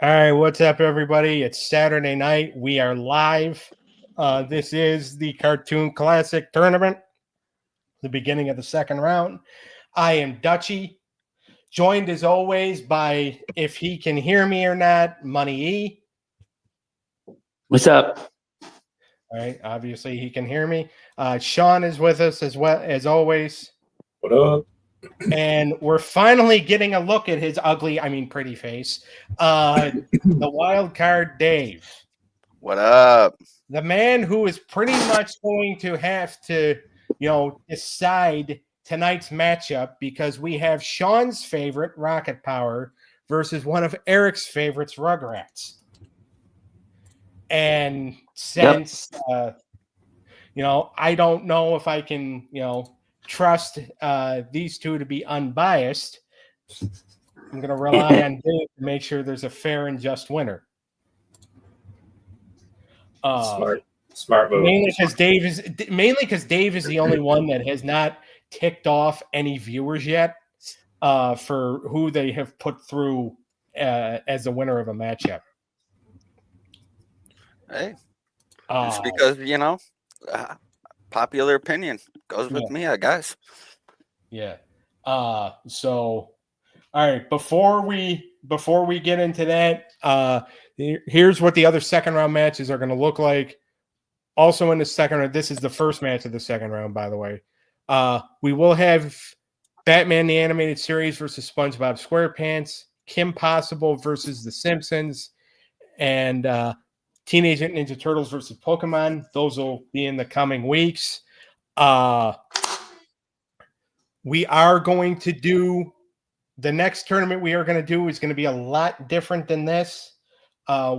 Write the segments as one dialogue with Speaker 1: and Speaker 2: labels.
Speaker 1: All right, what's up, everybody? It's Saturday night. We are live. This is the Cartoon Classic Tournament, the beginning of the second round. I am Dutchy, joined as always by, if he can hear me or not, MoneyE.
Speaker 2: What's up?
Speaker 1: All right, obviously he can hear me. Shawn is with us as well as always.
Speaker 3: What up?
Speaker 1: And we're finally getting a look at his pretty face. The wild card Dave.
Speaker 4: What up?
Speaker 1: The man who is pretty much going to have to, decide tonight's matchup, because we have Shawn's favorite, Rocket Power, versus one of Eric's favorites, Rugrats. And since, I don't know if I can, trust these two to be unbiased, I'm going to rely on Dave to make sure there's a fair and just winner.
Speaker 3: Smart move.
Speaker 1: Mainly because Dave is the only one that has not ticked off any viewers yet for who they have put through as the winner of a matchup.
Speaker 4: Hey, it's because popular opinion goes with me, I guess.
Speaker 1: Yeah. So, all right. Before we get into that, here's what the other second round matches are going to look like. Also in the second round, this is the first match of the second round, by the way. We will have Batman the Animated Series versus SpongeBob SquarePants, Kim Possible versus The Simpsons, and Teenage Mutant Ninja Turtles versus Pokemon. Those will be in the coming weeks. We are going to do the next tournament we are going to do is going to be a lot different than this.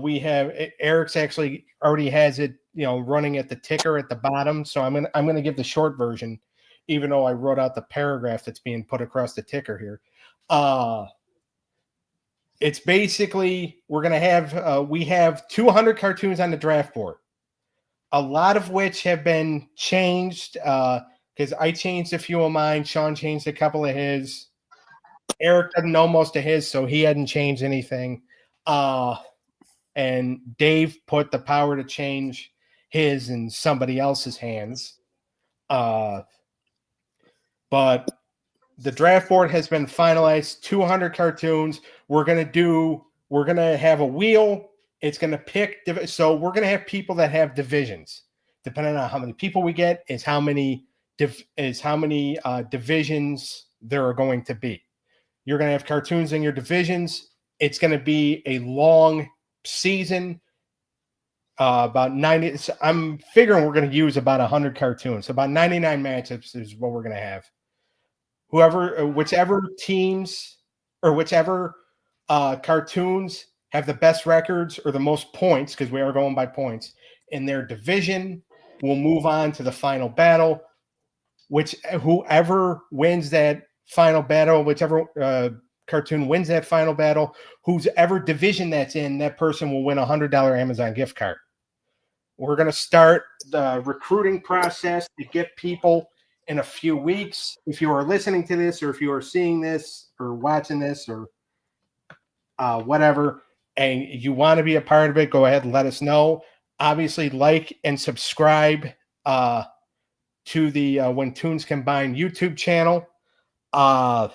Speaker 1: We have Eric's actually already has it, running at the ticker at the bottom. So I'm going to give the short version, even though I wrote out the paragraph that's being put across the ticker here. It's basically, we're going to have, we have 200 cartoons on the draft board, a lot of which have been changed because I changed a few of mine. Shawn changed a couple of his. Eric doesn't know most of his, so he hadn't changed anything. And Dave put the power to change his in somebody else's hands. But the draft board has been finalized, 200 cartoons. We're going to have a wheel. It's going to pick. So we're going to have people that have divisions. Depending on how many people we get is how many divisions there are going to be. You're going to have cartoons in your divisions. It's going to be a long season. About 90. I'm figuring we're going to use about 100 cartoons. So about 99 matchups is what we're going to have. Whichever teams or whichever cartoons have the best records or the most points, because we are going by points in their division, will move on to the final battle. Whoever wins that final battle, whichever cartoon wins that final battle, whoever division that's in, that person will win a $100 Amazon gift card. We're going to start the recruiting process to get people in a few weeks. If you are listening to this, or if you are seeing this or watching this or whatever, and you want to be a part of it, go ahead and let us know. Obviously, like and subscribe to the When Toons Combine YouTube channel. Now,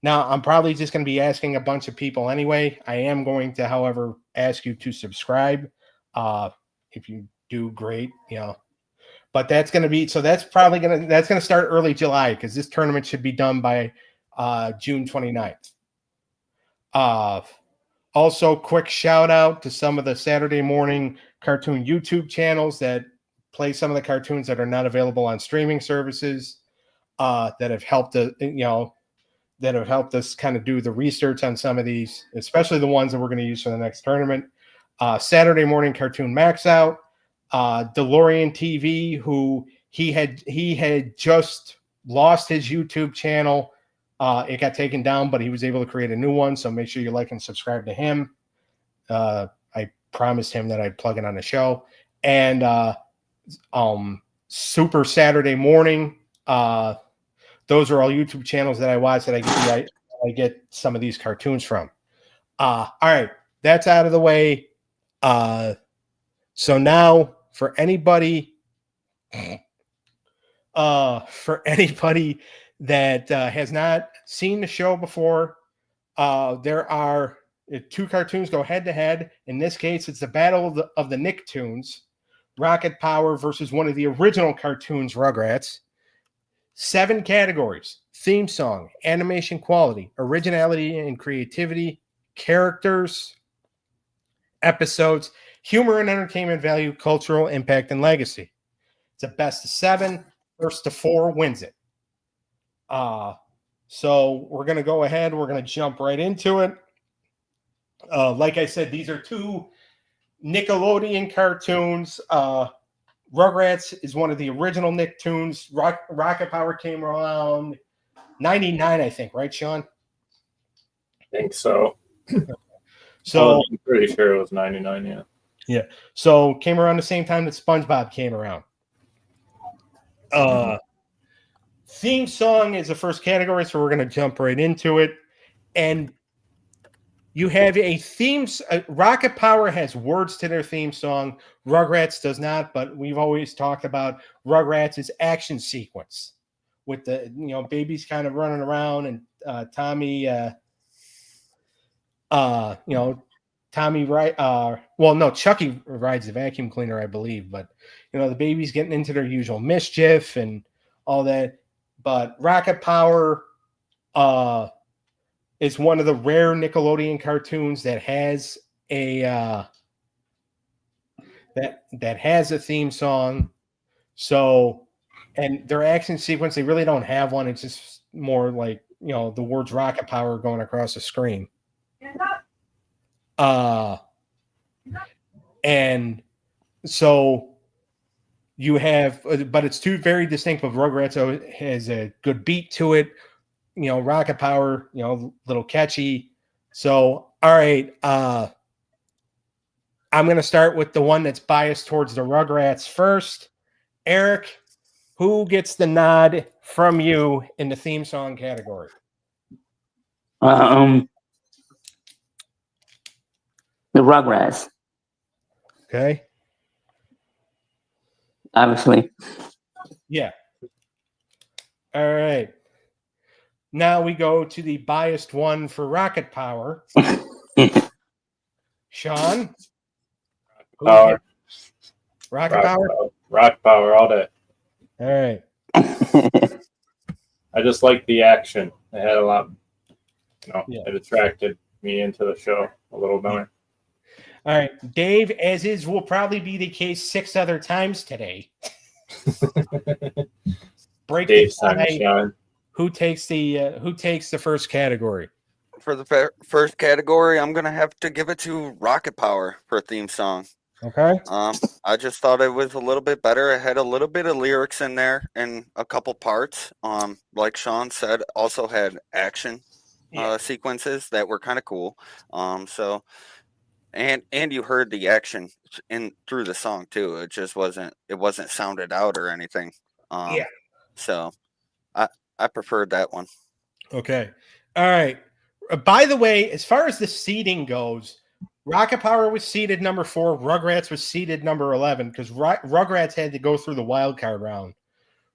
Speaker 1: I'm probably just going to be asking a bunch of people anyway. I am going to, however, ask you to subscribe. If you do, great, But that's going to be, so that's going to start early July, because this tournament should be done by June 29th. Also, quick shout out to some of the Saturday morning cartoon YouTube channels that play some of the cartoons that are not available on streaming services, that have helped us kind of do the research on some of these, especially the ones that we're going to use for the next tournament. Saturday Morning Cartoon Max Out, DeLorean TV, who he had just lost his YouTube channel. It got taken down, but he was able to create a new one. So make sure you like and subscribe to him. I promised him that I'd plug it on the show. And Super Saturday Morning. Those are all YouTube channels that I watch that I get some of these cartoons from. All right. that's out of the way. So now for anybody that has not seen the show before, there are two cartoons go head to head. In this case, it's the Battle of the Nicktoons, Rocket Power versus one of the original cartoons, Rugrats. 7 categories: theme song, animation quality, originality and creativity, characters, episodes, humor and entertainment value, cultural impact, and legacy. It's a best of 7. First to 4 wins it. So we're going to go ahead. We're going to jump right into it. Like I said, these are 2 Nickelodeon cartoons. Rugrats is one of the original Nicktoons. Rocket Power came around 99, I think, right, Shawn?
Speaker 3: I think so.
Speaker 1: So
Speaker 3: I'm pretty sure it was 99, yeah.
Speaker 1: Yeah. So came around the same time that SpongeBob came around. Theme song is the first category, so we're going to jump right into it. And you have a theme. Rocket Power has words to their theme song. Rugrats does not, but we've always talked about Rugrats' action sequence with the babies kind of running around and Tommy. Tommy Chucky rides the vacuum cleaner, I believe, but the babies getting into their usual mischief and all that. But Rocket Power is one of the rare Nickelodeon cartoons that has a that has a theme song. So, and their action sequence, they really don't have one. It's just more like the words Rocket Power going across the screen. And so you have, but it's 2 very distinct. But Rugrats has a good beat to it. Rocket Power, little catchy. So, all right, I'm going to start with the one that's biased towards the Rugrats first. Eric, who gets the nod from you in the theme song category?
Speaker 2: The Rugrats,
Speaker 1: Okay.
Speaker 2: obviously.
Speaker 1: Yeah. All right. Now we go to the biased one for Rocket Power. Shawn?
Speaker 3: Power.
Speaker 1: Rocket Power?
Speaker 3: Rock Power all day.
Speaker 1: All right.
Speaker 3: I just like the action. It had a lot, It attracted me into the show a little more.
Speaker 1: All right. Dave, as is will probably be the case 6 other times today. Break
Speaker 3: Dave's
Speaker 1: the tie.
Speaker 3: time, Shawn.
Speaker 1: Who takes the first category?
Speaker 4: For the first category, I'm gonna have to give it to Rocket Power for a theme song.
Speaker 1: Okay.
Speaker 4: I just thought it was a little bit better. It had a little bit of lyrics in there in a couple parts. Like Shawn said, also had action sequences that were kind of cool. And you heard the action through the song too. It just wasn't sounded out or anything. So I preferred that one.
Speaker 1: Okay. All right. By the way, as far as the seeding goes, Rocket Power was seeded number 4. Rugrats was seeded number 11 because Rugrats had to go through the wild card round.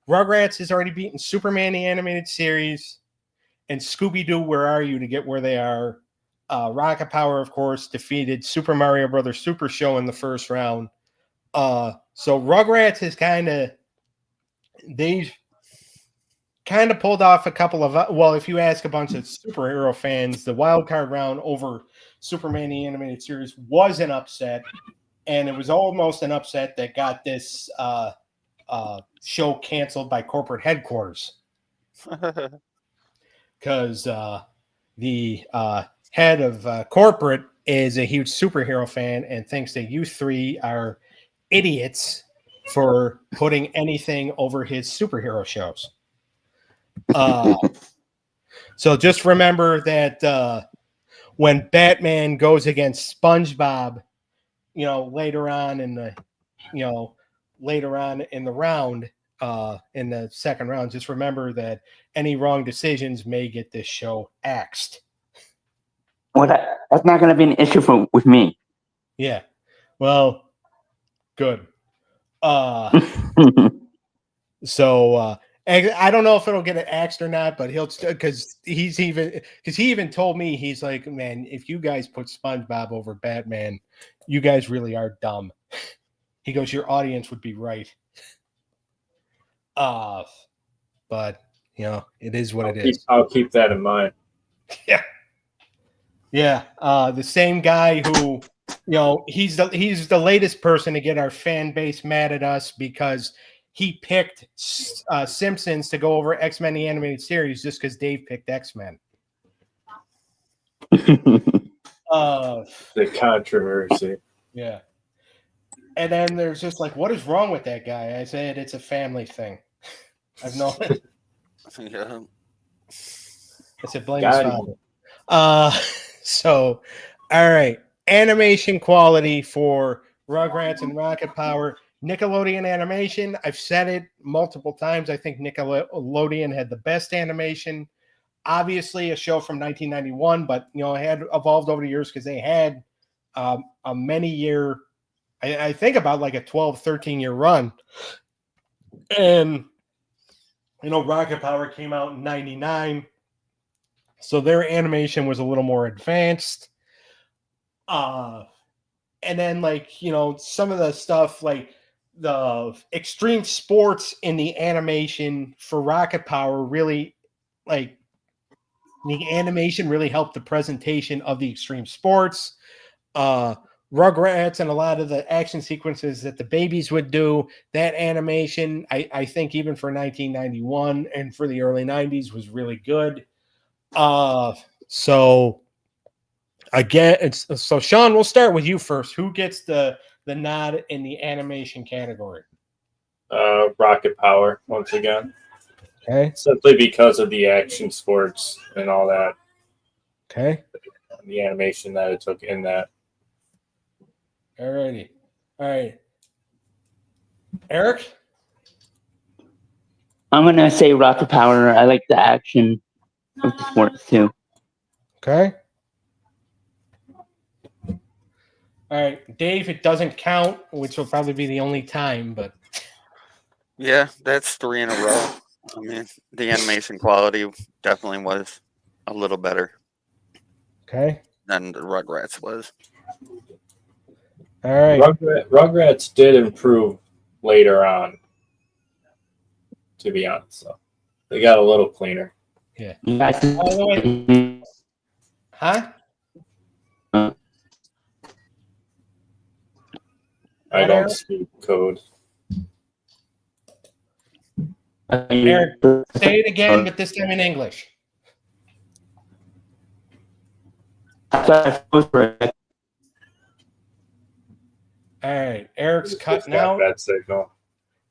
Speaker 1: Rugrats has already beaten Superman the Animated Series and Scooby-Doo, Where Are You, to get where they are. Rocket Power, of course, defeated Super Mario Brothers Super Show in the first round. So Rugrats has they've kind of pulled off a couple of, if you ask a bunch of superhero fans, the wild card round over Superman the Animated Series was an upset, and it was almost an upset that got this show canceled by corporate headquarters because the head of corporate is a huge superhero fan and thinks that you 3 are idiots for putting anything over his superhero shows. So just remember that when Batman goes against SpongeBob, later on in the round, in the second round, just remember that any wrong decisions may get this show axed.
Speaker 2: Well, that's not going to be an issue with me.
Speaker 1: Yeah. Well, good. So I don't know if it'll get it axed or not, but he'll because he even told me, he's like, man, if you guys put SpongeBob over Batman, you guys really are dumb. He goes, your audience would be right. But it is what it is.
Speaker 3: I'll keep that in mind.
Speaker 1: Yeah. Yeah. The same guy who, he's the latest person to get our fan base mad at us because he picked Simpsons to go over X-Men the animated series just because Dave picked X-Men.
Speaker 3: The controversy.
Speaker 1: Yeah. And then there's just like, what is wrong with that guy? I said it's a family thing. I've known it.
Speaker 4: Yeah.
Speaker 1: I said blame his father. So, all right. Animation quality for Rugrats and Rocket Power. Nickelodeon animation, I've said it multiple times. I think Nickelodeon had the best animation. Obviously, a show from 1991, but it had evolved over the years because they had a many-year, I think about like a 12, 13-year run. And, Rocket Power came out in 99. So their animation was a little more advanced. And then, some of the stuff, like the extreme sports in the animation for Rocket Power really, the animation really helped the presentation of the extreme sports. Rugrats and a lot of the action sequences that the babies would do, that animation, I think even for 1991 and for the early 90s was really good. So again, so Shawn, we'll start with you first. Who gets the nod in the animation category?
Speaker 3: Rocket Power once again.
Speaker 1: Okay.
Speaker 3: Simply because of the action sports and all that.
Speaker 1: Okay.
Speaker 3: The animation that it took in that.
Speaker 1: Alrighty. All right. Eric?
Speaker 2: I'm going to say Rocket Power. I like the action of the sports too.
Speaker 1: Okay. All right. Dave, it doesn't count, which will probably be the only time, but.
Speaker 4: Yeah, that's 3 in a row. I mean, the animation quality definitely was a little better.
Speaker 1: Okay.
Speaker 4: Than the Rugrats was.
Speaker 1: All right.
Speaker 3: Rugrats did improve later on, to be honest. So they got a little cleaner.
Speaker 1: Yeah.
Speaker 2: Huh?
Speaker 3: I don't speak code.
Speaker 1: Eric, say it again, but this time in English. All right. Eric's cutting out.
Speaker 3: Bad signal.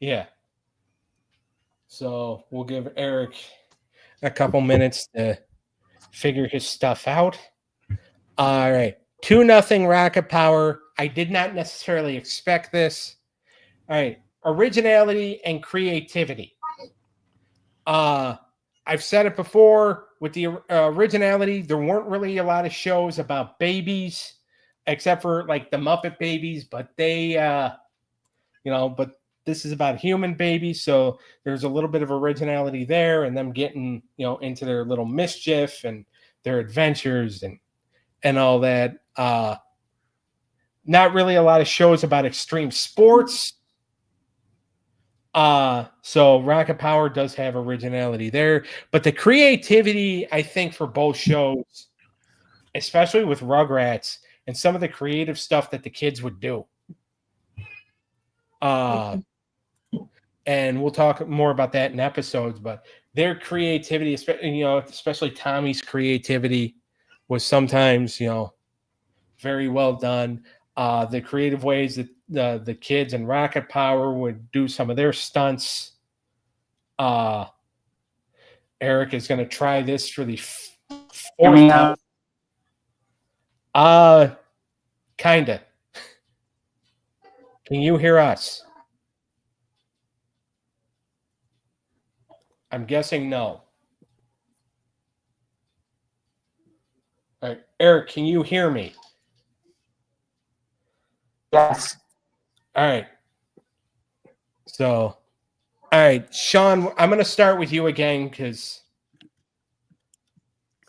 Speaker 1: Yeah. So we'll give Eric a couple minutes to figure his stuff out. All right. 2-0 Rocket Power. I did not necessarily expect this. All right. Originality and creativity. I've said it before with the originality, there weren't really a lot of shows about babies, except for like the Muppet Babies, but they, but this is about human babies. So there's a little bit of originality there and them getting, into their little mischief and their adventures and all that. Not really a lot of shows about extreme sports. So Rocket Power does have originality there, but the creativity, I think, for both shows, especially with Rugrats and some of the creative stuff that the kids would do. And we'll talk more about that in episodes, but their creativity, especially Tommy's creativity was sometimes, very well done. The creative ways that the kids in Rocket Power would do some of their stunts. Eric is going to try this for the fourth time. Kinda. Can you hear us? I'm guessing no. All right, Eric, can you hear me?
Speaker 2: Yes.
Speaker 1: All right. So, all right, Shawn, I'm going to start with you again because,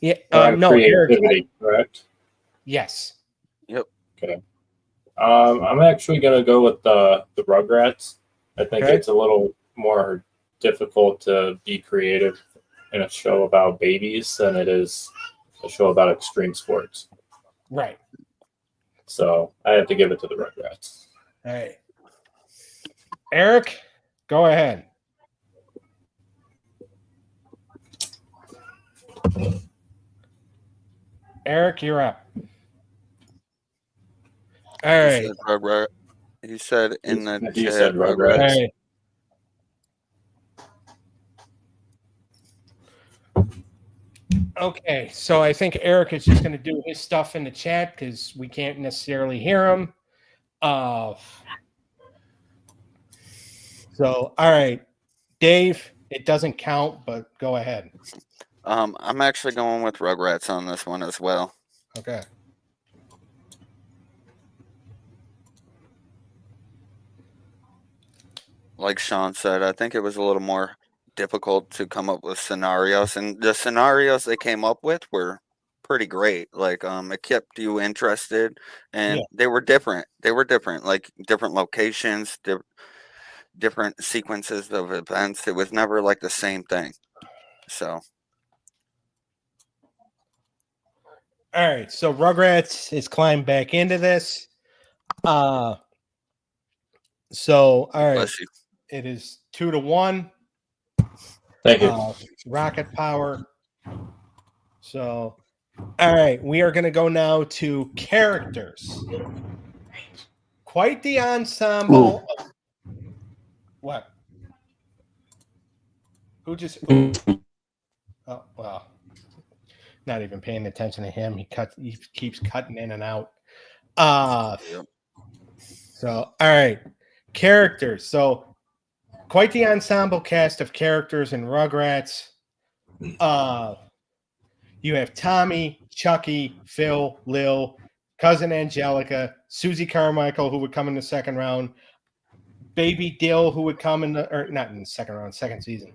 Speaker 1: yeah, no, Eric,
Speaker 3: Creativity, correct?
Speaker 1: yes.
Speaker 4: Yep.
Speaker 3: Okay. I'm actually gonna go with the Rugrats. I think
Speaker 1: Okay.
Speaker 3: it's a little more difficult to be creative in a show about babies than it is a show about extreme sports.
Speaker 1: Right.
Speaker 3: So I have to give it to the Rugrats.
Speaker 1: All right. Eric, go ahead. Eric, you're up. All
Speaker 4: He
Speaker 1: right.
Speaker 4: said Rugrat. He said in the
Speaker 3: He
Speaker 4: chat
Speaker 3: said Rugrats.
Speaker 1: All
Speaker 4: Rugrats.
Speaker 1: right. Okay, so I think Eric is just going to do his stuff in the chat because we can't necessarily hear him. So, all right, Dave, it doesn't count, but go ahead.
Speaker 4: I'm actually going with Rugrats on this one as well.
Speaker 1: Okay.
Speaker 4: Like Shawn said, I think it was a little more difficult to come up with scenarios, and the scenarios they came up with were pretty great. Like, it kept you interested, and
Speaker 1: Yeah.
Speaker 4: they were different. They were different, like different locations, different sequences of events. It was never like the same thing. So,
Speaker 1: All right, so Rugrats is climbed back into this. So, all right,
Speaker 4: bless you.
Speaker 1: it is 2-1.
Speaker 3: Thank you.
Speaker 1: Rocket power. So, all right, we are going to go now to characters. Quite the ensemble. What? Who just? Oh well, not even paying attention to him. He keeps cutting in and out.
Speaker 4: Yep.
Speaker 1: So all right, characters. So quite the ensemble cast of characters in Rugrats. You have Tommy, Chucky, Phil, Lil, cousin Angelica, Susie Carmichael, who would come in the second round, Baby Dill, who would come in the, or not in the second round, second season.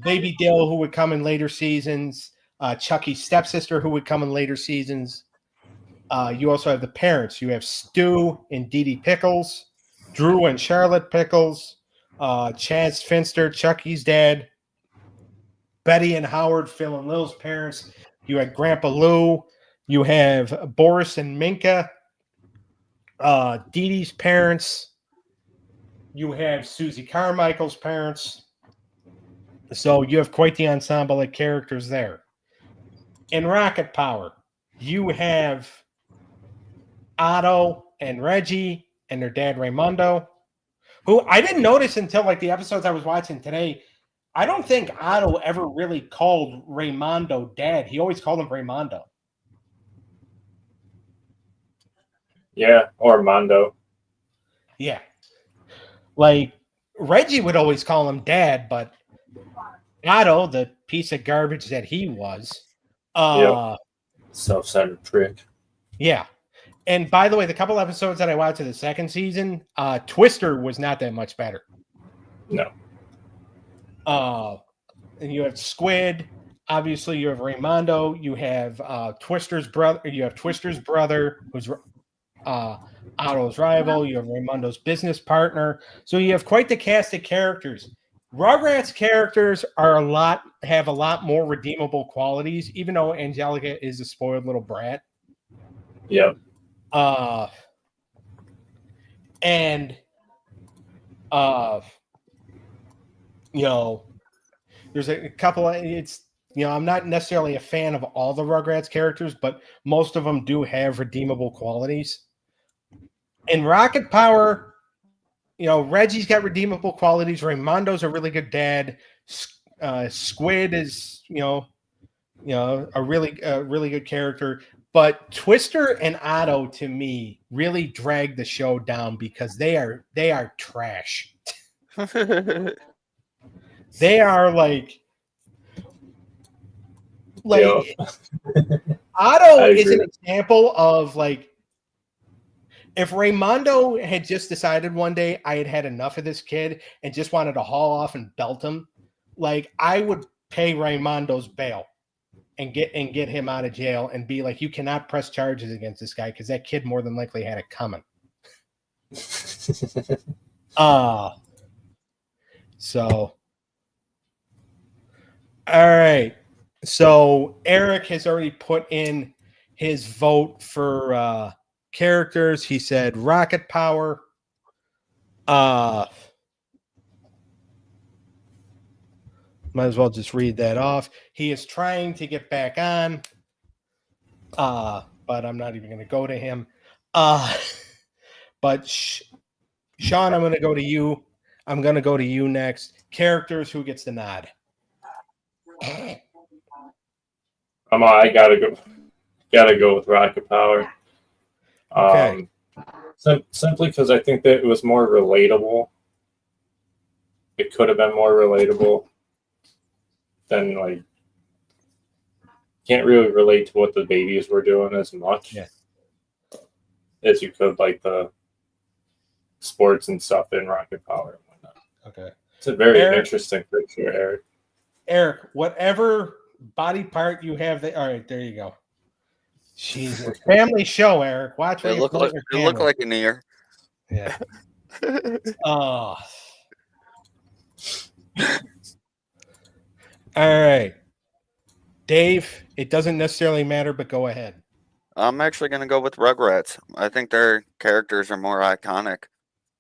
Speaker 1: Baby Dill, who would come in later seasons. Chucky's stepsister, who would come in later seasons. You also have the parents. You have Stu and Dee Dee Pickles, Drew and Charlotte Pickles, Chance Finster, Chucky's dad, Betty and Howard, Phil and Lil's parents. You had Grandpa Lou. You have Boris and Minka, Dee Dee's parents. You have Susie Carmichael's parents. So you have quite the ensemble of characters there. In Rocket Power, you have Otto and Reggie and their dad Raimundo, who I didn't notice until like the episodes I was watching today. I don't think Otto ever really called Raimundo dad. He always called him Raimundo.
Speaker 3: Yeah, or Mondo.
Speaker 1: Yeah. Like Reggie would always call him dad, but Otto, the piece of garbage that he was,
Speaker 3: Self-centered prick.
Speaker 1: yeah. And by the way, the couple episodes that I watched of the second season, Twister was not that much better.
Speaker 3: No.
Speaker 1: And you have Squid. Obviously, you have Raimundo. You have Twister's brother. You have Twister's brother, who's Otto's rival. You have Raimundo's business partner. So you have quite the cast of characters. Rugrats characters have a lot more redeemable qualities, even though Angelica is a spoiled little brat.
Speaker 3: Yep.
Speaker 1: There's a couple of I'm not necessarily a fan of all the Rugrats characters, but most of them do have redeemable qualities. In Rocket Power, Reggie's got redeemable qualities. Raimundo's a really good dad. Squid is, a really good character. But Twister and Otto, to me, really drag the show down because they are trash. They are like Otto
Speaker 3: I
Speaker 1: is an
Speaker 3: agree.
Speaker 1: example of like, if Raymondo had just decided one day I had had enough of this kid and just wanted to haul off and belt him, like I would pay Raymondo's bail and get him out of jail and be like, you cannot press charges against this guy because that kid more than likely had it coming. So all right. So Eric has already put in his vote for characters. He said Rocket Power. Might as well just read that off. He is trying to get back on. But I'm not even going to go to him. But Shawn, I'm going to go to you. I'm going to go to you next. Characters, who gets the nod?
Speaker 3: I gotta go with Rocket Power.
Speaker 1: Okay.
Speaker 3: Simply because I think that it was more relatable. It could have been more relatable than like. Can't really relate to what the babies were doing as much as you could like the sports and stuff in Rocket Power and whatnot.
Speaker 1: Okay.
Speaker 3: It's a very interesting picture, Eric.
Speaker 1: Eric, whatever body part you have, all right, there you go. Jesus, family show, Eric. Watch where
Speaker 4: It
Speaker 1: you
Speaker 4: look
Speaker 1: put
Speaker 4: like
Speaker 1: your
Speaker 4: it look
Speaker 1: camera.
Speaker 4: like an ear.
Speaker 1: Yeah. Oh. All right. Dave, it doesn't necessarily matter, but go ahead.
Speaker 4: I'm actually gonna go with Rugrats. I think their characters are more iconic.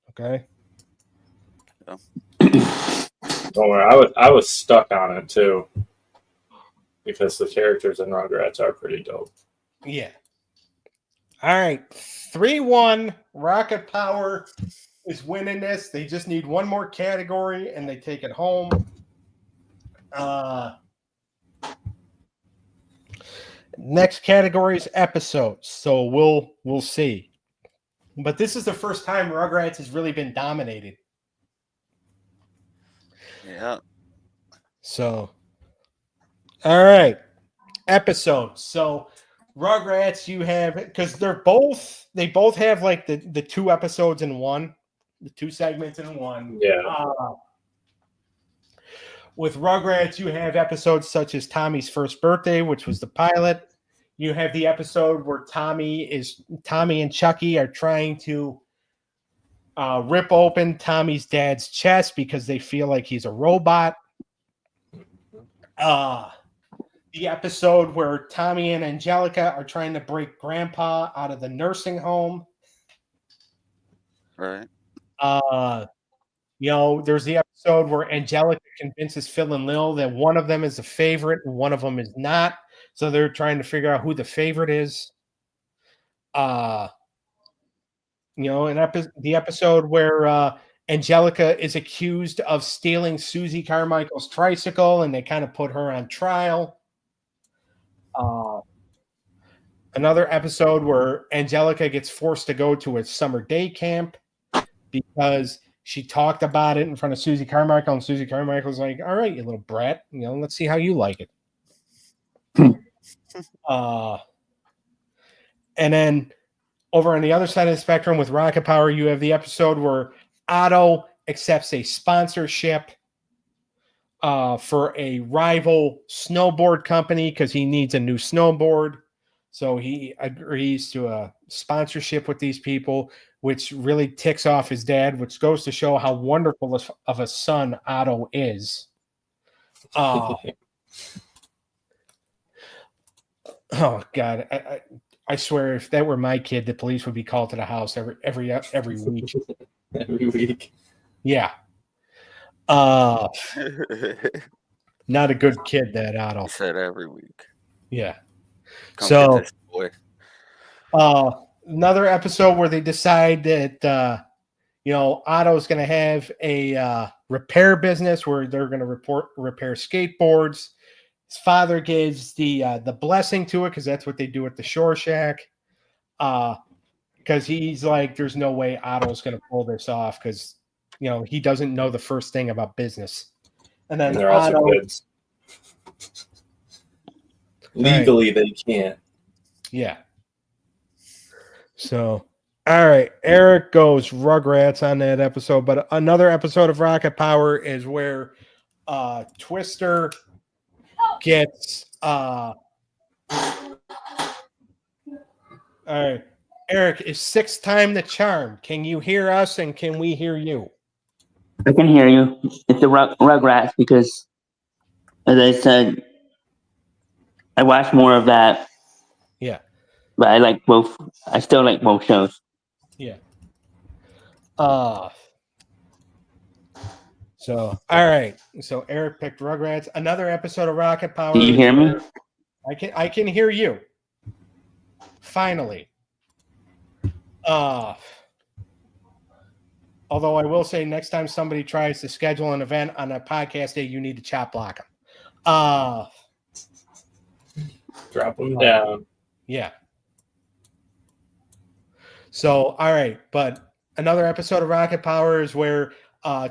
Speaker 1: Okay.
Speaker 3: Don't worry, I was stuck on it too. Because the characters in Rugrats are pretty dope.
Speaker 1: Yeah. All right. 3-1. Rocket Power is winning this. They just need one more category and they take it home. Next category is episodes. So we'll see. But this is the first time Rugrats has really been dominated.
Speaker 4: Yeah.
Speaker 1: So all right. Episodes. So Rugrats, you have, because they both have like the 2 episodes in one, the 2 segments in one.
Speaker 3: Yeah.
Speaker 1: With Rugrats, you have episodes such as Tommy's first birthday, which was the pilot. You have the episode where Tommy and Chucky are trying to rip open Tommy's dad's chest because they feel like he's a robot. The episode where Tommy and Angelica are trying to break Grandpa out of the nursing home.
Speaker 4: Right.
Speaker 1: There's the episode where Angelica convinces Phil and Lil that one of them is a favorite and one of them is not. So they're trying to figure out who the favorite is. The episode where Angelica is accused of stealing Susie Carmichael's tricycle and they kind of put her on trial. Another episode where Angelica gets forced to go to a summer day camp because she talked about it in front of Susie Carmichael, and Susie Carmichael's like, all right, you little brat, let's see how you like it. And then over on the other side of the spectrum with Rocket Power, you have the episode where Otto accepts a sponsorship for a rival snowboard company because he needs a new snowboard. So he agrees to a sponsorship with these people, which really ticks off his dad, which goes to show how wonderful of a son Otto is. Oh God. I swear if that were my kid, the police would be called to the house every week.
Speaker 3: Every week.
Speaker 1: Yeah. Not a good kid, that Otto.
Speaker 4: He said every week.
Speaker 1: Yeah.
Speaker 4: Come
Speaker 1: So
Speaker 4: get this boy.
Speaker 1: another episode where they decide that Otto's going to have a repair business where they're going to repair skateboards. His father gives the blessing to it because that's what they do at the Shore Shack. Because he's like, there's no way Otto's going to pull this off because he doesn't know the first thing about business. And then
Speaker 3: they're also
Speaker 1: Otto,
Speaker 3: kids. Legally, they can't.
Speaker 1: Yeah. So, all right. Eric goes Rugrats on that episode, but another episode of Rocket Power is where Twister gets all right. Eric, is 6th time the charm? Can you hear us and can we hear you?
Speaker 2: I can hear you. It's the Rugrats because, as I said, I watched more of that,
Speaker 1: Yeah.
Speaker 2: but I like both. I still like both shows.
Speaker 1: Yeah. So all right. So Eric picked Rugrats. Another episode of Rocket Power.
Speaker 2: Do you hear me?
Speaker 1: I can hear you. Finally. Although I will say next time somebody tries to schedule an event on a podcast day, you need to chop block them.
Speaker 3: Drop them down.
Speaker 1: Yeah. So, all right. But another episode of Rocket Power is where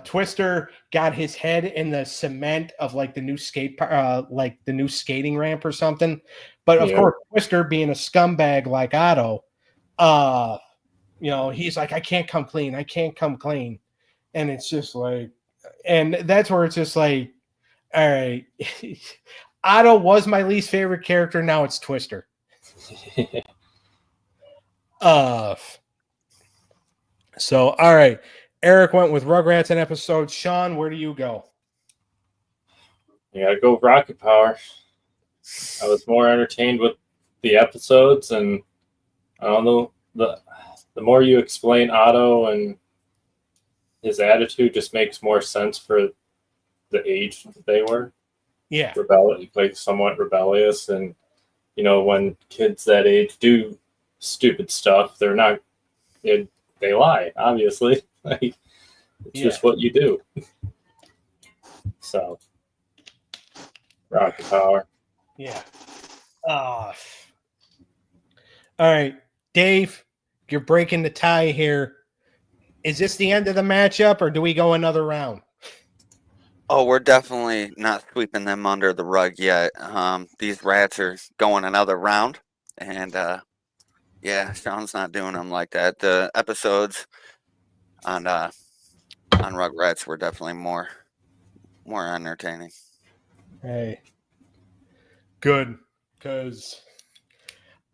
Speaker 1: Twister got his head in the cement of like the new like the new skating ramp or something. But of course, Twister being a scumbag like Otto, he's like, I can't come clean. I can't come clean. And it's just like, and that's where it's just like, all right, Otto was my least favorite character. Now it's Twister. So, all right. Eric went with Rugrats in episode. Shawn, where do you go?
Speaker 3: You gotta go Rocket Power. I was more entertained with the episodes, and I don't know, the more you explain Otto and his attitude just makes more sense for the age that they were.
Speaker 1: Yeah.
Speaker 3: Like somewhat rebellious, and when kids that age do stupid stuff, they're not they lie, obviously. Like it's just what you do. So Rocket Power.
Speaker 1: Yeah. All right, Dave, you're breaking the tie here. Is this the end of the matchup, or do we go another round?
Speaker 4: Oh, we're definitely not sweeping them under the rug yet. These rats are going another round, and Shawn's not doing them like that. The episodes on Rugrats were definitely more entertaining.
Speaker 1: Hey, good, because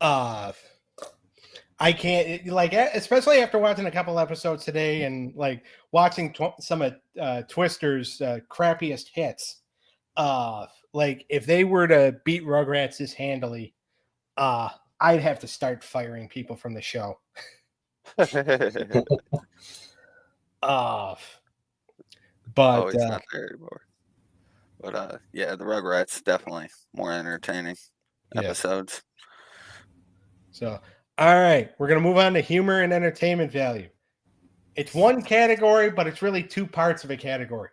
Speaker 1: I can't especially after watching a couple episodes today and like watching some of Twister's crappiest hits. Like if they were to beat Rugrats this handily, I'd have to start firing people from the show. But
Speaker 4: oh, he's not there anymore. But the Rugrats definitely more entertaining episodes.
Speaker 1: So, all right, we're gonna move on to humor and entertainment value. It's one category, but it's really two parts of a category.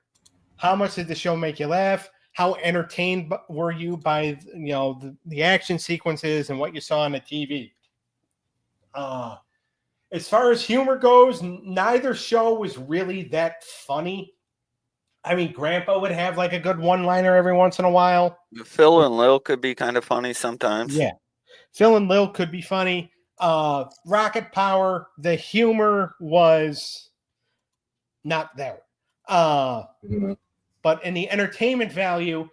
Speaker 1: How much did the show make you laugh? How entertained were you by the action sequences and what you saw on the TV? As far as humor goes, neither show was really that funny. I mean, Grandpa would have like a good one-liner every once in a while.
Speaker 4: Phil and Lil could be kind of funny sometimes.
Speaker 1: Yeah, Phil and Lil could be funny. Rocket Power, the humor was not there. But in the entertainment value,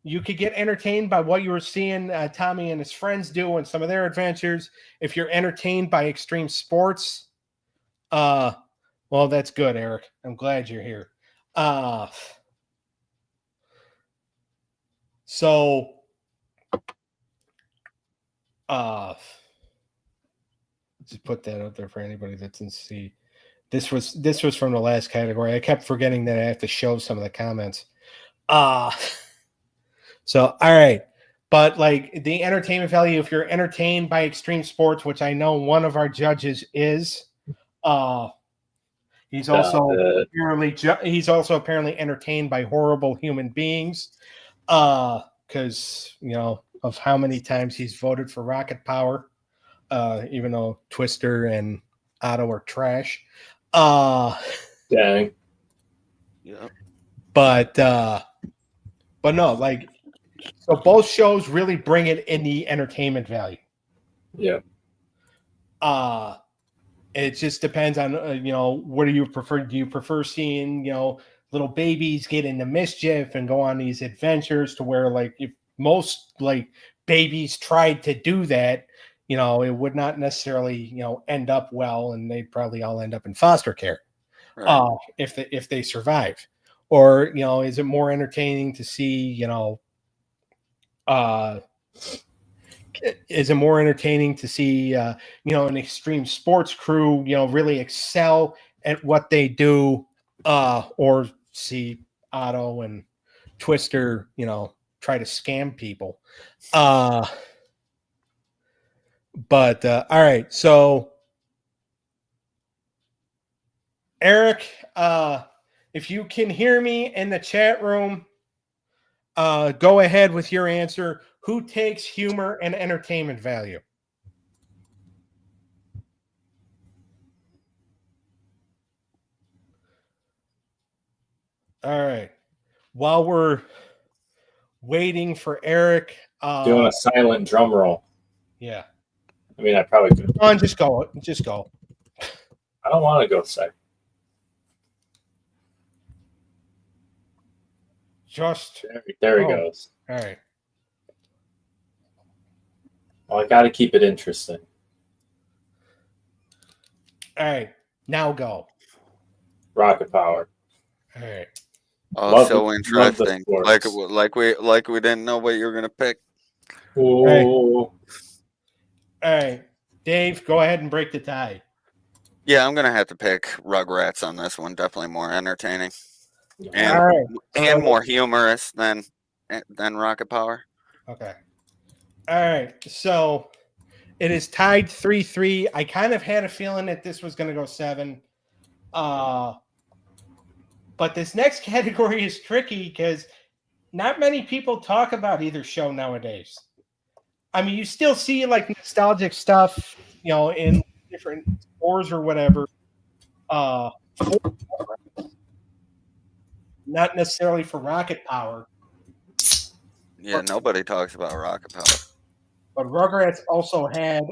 Speaker 1: you could get entertained by what you were seeing Tommy and his friends do and some of their adventures. If you're entertained by extreme sports, well, that's good, Eric. I'm glad you're here. Just put that out there for anybody that didn't see. This was from the last category. I kept forgetting that I have to show some of the comments. So all right. But like the entertainment value, if you're entertained by extreme sports, which I know one of our judges is, he's also apparently entertained by horrible human beings, because of how many times he's voted for Rocket Power, even though Twister and Otto are trash.
Speaker 3: Dang.
Speaker 4: Yeah.
Speaker 1: But no, like, so both shows really bring it in the entertainment value.
Speaker 3: Yeah.
Speaker 1: It just depends on what do you prefer? Do you prefer seeing little babies get into mischief and go on these adventures to where like if most like babies tried to do that, it would not necessarily end up well, and they'd probably all end up in foster care
Speaker 4: Right.
Speaker 1: if they survive. Or is it more entertaining to see is it more entertaining to see an extreme sports crew really excel at what they do, or see Otto and Twister try to scam people? But all right, so Eric, if you can hear me in the chat room, go ahead with your answer. Who takes humor and entertainment value? All right. While we're waiting for Eric,
Speaker 3: Doing a silent drum roll.
Speaker 1: yeah.
Speaker 3: I mean, I probably could.
Speaker 1: Come on, just go. Just go.
Speaker 3: I don't want to go second.
Speaker 1: Just
Speaker 3: There he goes.
Speaker 1: all right.
Speaker 3: Well, I got to keep it interesting.
Speaker 1: All right. Now go.
Speaker 3: Rocket power.
Speaker 1: All right.
Speaker 4: Oh,
Speaker 3: Love
Speaker 4: so
Speaker 3: the
Speaker 4: interesting.
Speaker 3: sports.
Speaker 4: Like we didn't know what you were gonna pick.
Speaker 3: Ooh.
Speaker 1: Hey. All right. Dave, go ahead and break the tie.
Speaker 4: Yeah, I'm gonna have to pick Rugrats on this one. Definitely more entertaining and
Speaker 1: All right.
Speaker 4: and more humorous than Rocket Power.
Speaker 1: Okay. All right. So it is tied 3-3. I kind of had a feeling that this was going to go 7. But this next category is tricky because not many people talk about either show nowadays. I mean, you still see like nostalgic stuff, in different stores or whatever. Not necessarily for Rocket Power.
Speaker 4: Yeah, nobody talks about Rocket Power.
Speaker 1: But Rugrats also had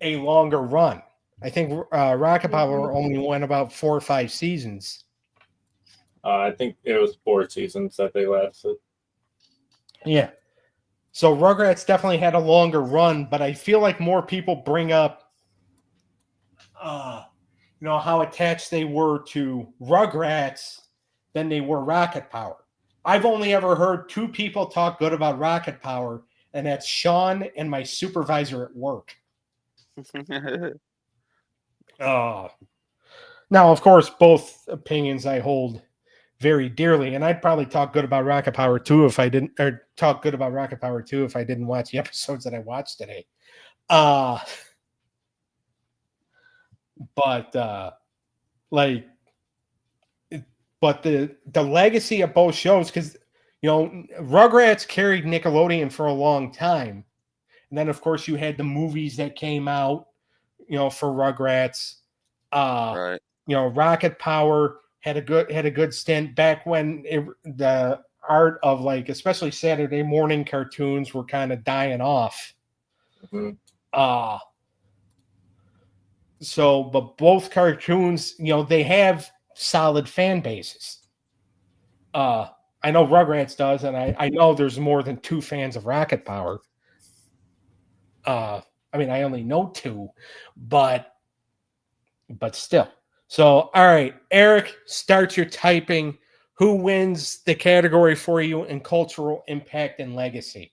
Speaker 1: a longer run. I think Rocket Power only went about 4 or 5 seasons.
Speaker 3: I think it was 4 seasons that they lasted.
Speaker 1: Yeah. So Rugrats definitely had a longer run, but I feel like more people bring up how attached they were to Rugrats than they were Rocket Power. I've only ever heard 2 people talk good about Rocket Power, and that's Shawn and my supervisor at work. Now, of course, both opinions I hold very dearly, and I'd probably talk good about Rocket Power too if I didn't watch the episodes that I watched today. But the legacy of both shows, because Rugrats carried Nickelodeon for a long time, and then of course you had the movies that came out, for Rugrats.
Speaker 4: Right.
Speaker 1: Rocket Power had a good stint back when the art of like especially Saturday morning cartoons were kind of dying off.
Speaker 3: Mm-hmm.
Speaker 1: So, but both cartoons, they have solid fan bases. I know Rugrats does, and I know there's more than 2 fans of Rocket Power. I mean, I only know 2, but still. So, all right, Eric, start your typing. Who wins the category for you in cultural impact and legacy?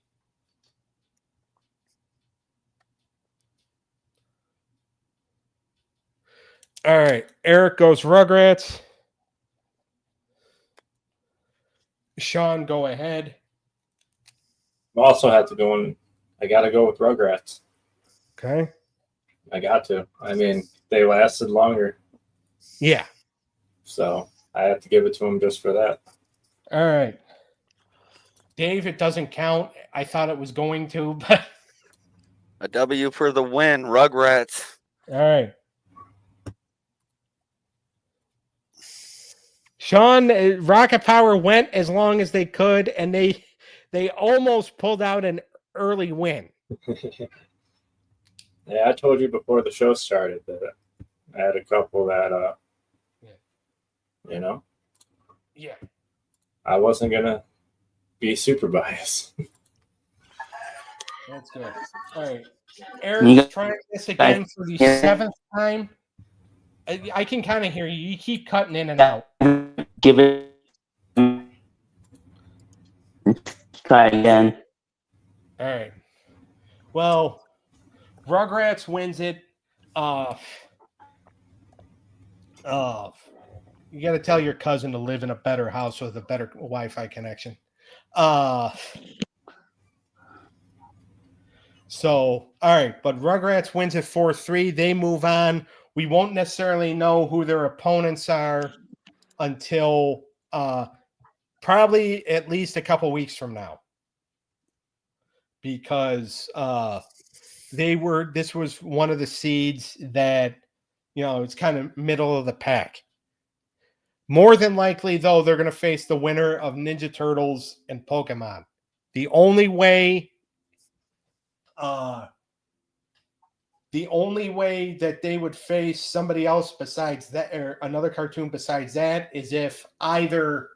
Speaker 1: All right, Eric goes Rugrats. Shawn, go ahead.
Speaker 3: I also have to go in. I got to go with Rugrats.
Speaker 1: Okay.
Speaker 3: I got to. I mean, they lasted longer.
Speaker 1: Yeah.
Speaker 3: So I have to give it to them just for that.
Speaker 1: All right. Dave, it doesn't count. I thought it was going to, but
Speaker 4: A W for the win, Rugrats.
Speaker 1: all right. Shawn, Rocket Power went as long as they could, and they almost pulled out an early win.
Speaker 3: Yeah, I told you before the show started that I had a couple that, you know,
Speaker 1: Yeah.
Speaker 3: I wasn't gonna be super biased.
Speaker 1: That's good. All right. Eric's trying this again for the
Speaker 2: Yeah.
Speaker 1: 7th time. I can kind of hear you. You keep cutting in and out.
Speaker 2: Give it. Try again.
Speaker 1: All right. Well, Rugrats wins it. You got to tell your cousin to live in a better house with a better Wi-Fi connection. So, all right, but Rugrats wins it 4-3. They move on. We won't necessarily know who their opponents are until probably at least a couple weeks from now, because this was one of the seeds that, it's kind of middle of the pack. More than likely, though, they're going to face the winner of Ninja Turtles and Pokemon. The only way that they would face somebody else besides that, or another cartoon besides that, is if either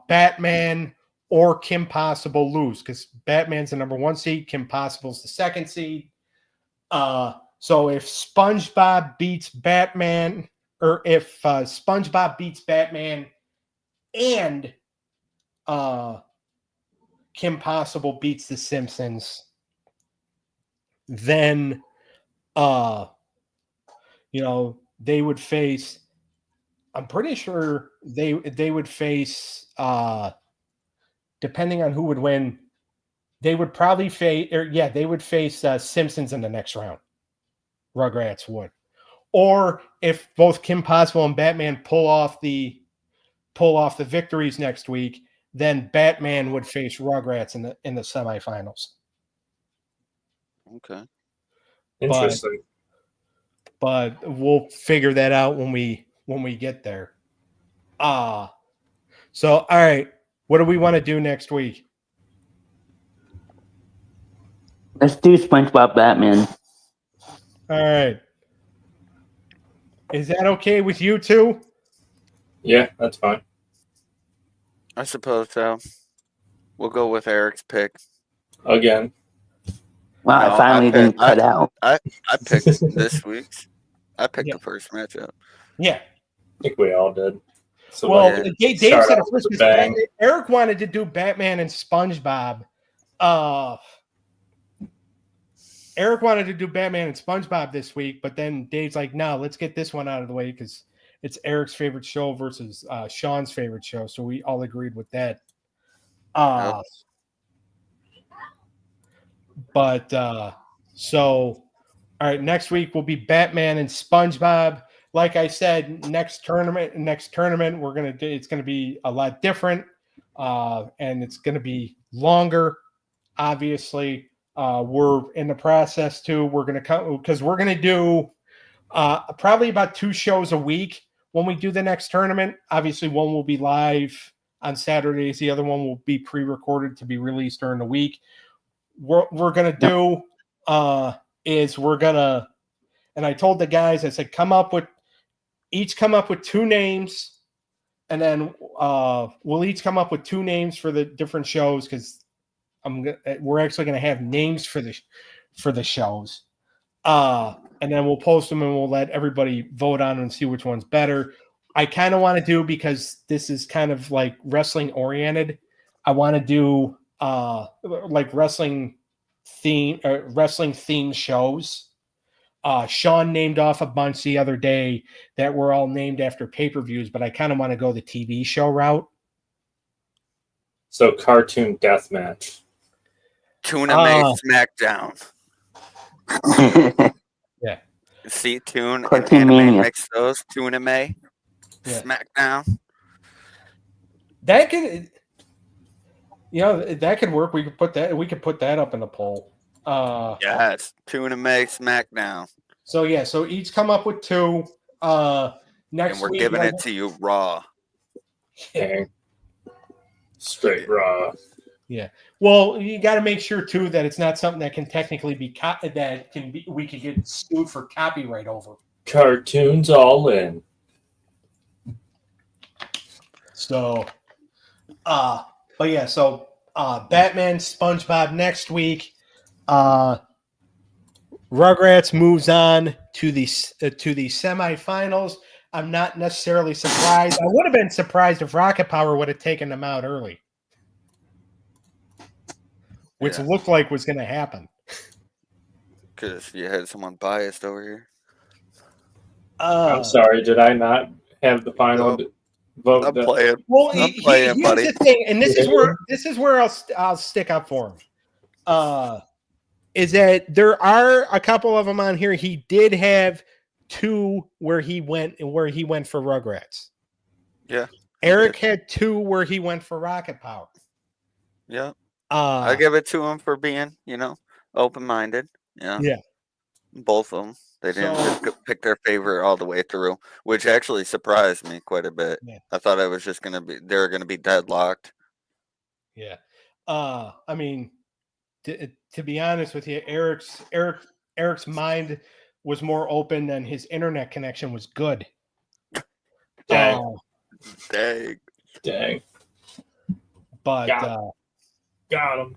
Speaker 1: Batman or Kim Possible lose, because Batman's the number 1 seed, Kim Possible's the 2nd seed. So if SpongeBob beats Batman, or if SpongeBob beats Batman and Kim Possible beats The Simpsons, then they would face, I'm pretty sure they would face, depending on who would win, they would probably face, they would face Simpsons in the next round. Rugrats would. Or if both Kim Possible and Batman pull off the victories next week, then Batman would face Rugrats in the semifinals.
Speaker 4: Okay.
Speaker 3: Interesting.
Speaker 1: But we'll figure that out when we get there. So all right, what do we want to do next week?
Speaker 2: Let's do SpongeBob Batman.
Speaker 1: All right. Is that okay with you two?
Speaker 3: Yeah, that's fine.
Speaker 4: I suppose so. We'll go with Eric's pick.
Speaker 3: Again.
Speaker 2: Wow,
Speaker 4: No,
Speaker 2: I finally didn't cut out.
Speaker 4: I picked this week's. I picked the first matchup.
Speaker 1: Yeah.
Speaker 3: I think we all did. So
Speaker 1: well, Dave said it first.
Speaker 3: Bang.
Speaker 1: Eric wanted to do Batman and SpongeBob. Eric wanted to do Batman and SpongeBob this week, but then Dave's like, no, let's get this one out of the way because it's Eric's favorite show versus Shawn's favorite show. So we all agreed with that. So, all right, next week will be Batman and SpongeBob. Like I said, next tournament, it's gonna be a lot different, and it's gonna be longer. Obviously, we're in the process too. We're gonna come because we're gonna do probably about 2 shows a week when we do the next tournament. Obviously, one will be live on Saturdays. The other one will be pre-recorded to be released during the week. What we're gonna do is we're gonna, and I told the guys, I said, each come up with 2 names, and then we'll each come up with 2 names for the different shows because we're actually gonna have names for the shows, and then we'll post them and we'll let everybody vote on them and see which one's better. I kind of want to do, because this is kind of like wrestling oriented, I want to do like wrestling themed shows. Shawn named off a bunch the other day that were all named after pay-per-views, but I kind of want to go the TV show route.
Speaker 3: So cartoon deathmatch.
Speaker 4: Tuna May SmackDown.
Speaker 1: Yeah.
Speaker 4: See, Toon and
Speaker 2: Cartoon
Speaker 4: Anime
Speaker 2: Mania.
Speaker 4: mix those. Tuna May SmackDown.
Speaker 1: That could, that could work. We could put that up in the poll.
Speaker 4: Yes, Tuna May SmackDown.
Speaker 1: So each come up with 2. Next
Speaker 4: And we're
Speaker 1: week,
Speaker 4: giving it to you raw.
Speaker 3: Dang. Straight raw.
Speaker 1: Yeah. Well, you got to make sure too that it's not something that can technically be we could get sued for copyright over.
Speaker 3: Cartoons all in.
Speaker 1: So, but yeah, so Batman, SpongeBob next week. Rugrats moves on to the semifinals. I'm not necessarily surprised. I would have been surprised if Rocket Power would have taken them out early, which
Speaker 4: Yeah.
Speaker 1: looked like was going to happen.
Speaker 4: Because you had someone biased over here.
Speaker 3: I'm sorry, did I not have the final vote?
Speaker 4: I'm playing.
Speaker 1: Well,
Speaker 4: I'm playing,
Speaker 1: here's
Speaker 4: buddy.
Speaker 1: the thing, and this is where I'll stick up for him. Is that there are a couple of them on here. He did have 2 where he went for Rugrats.
Speaker 4: Yeah.
Speaker 1: Eric had 2 where he went for Rocket Power.
Speaker 4: Yeah. I give it to him for being, open-minded. Yeah. Both of them. They didn't just pick their favorite all the way through, which actually surprised me quite a bit.
Speaker 1: Yeah.
Speaker 4: I thought it was just they were gonna be deadlocked.
Speaker 1: Yeah. I mean, to be honest with you, Eric's mind was more open and his internet connection was good.
Speaker 3: Dang.
Speaker 1: Dang. But
Speaker 3: got him.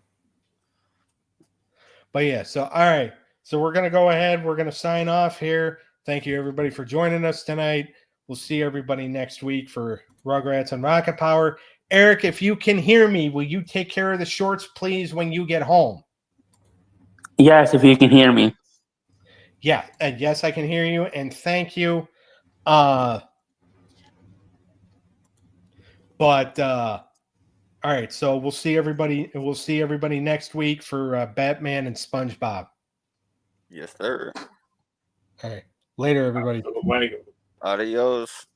Speaker 1: But yeah, so all right. So we're gonna go ahead. We're gonna sign off here. Thank you everybody for joining us tonight. We'll see everybody next week for Rugrats and Rocket Power. Eric, if you can hear me, will you take care of the shorts, please, when you get home?
Speaker 2: Yes, if you can hear me.
Speaker 1: Yeah, and yes, I can hear you, and thank you. All right, so we'll see everybody. We'll see everybody next week for Batman and SpongeBob.
Speaker 4: Yes, sir.
Speaker 1: All right, later, everybody.
Speaker 3: Way to go.
Speaker 4: Adios.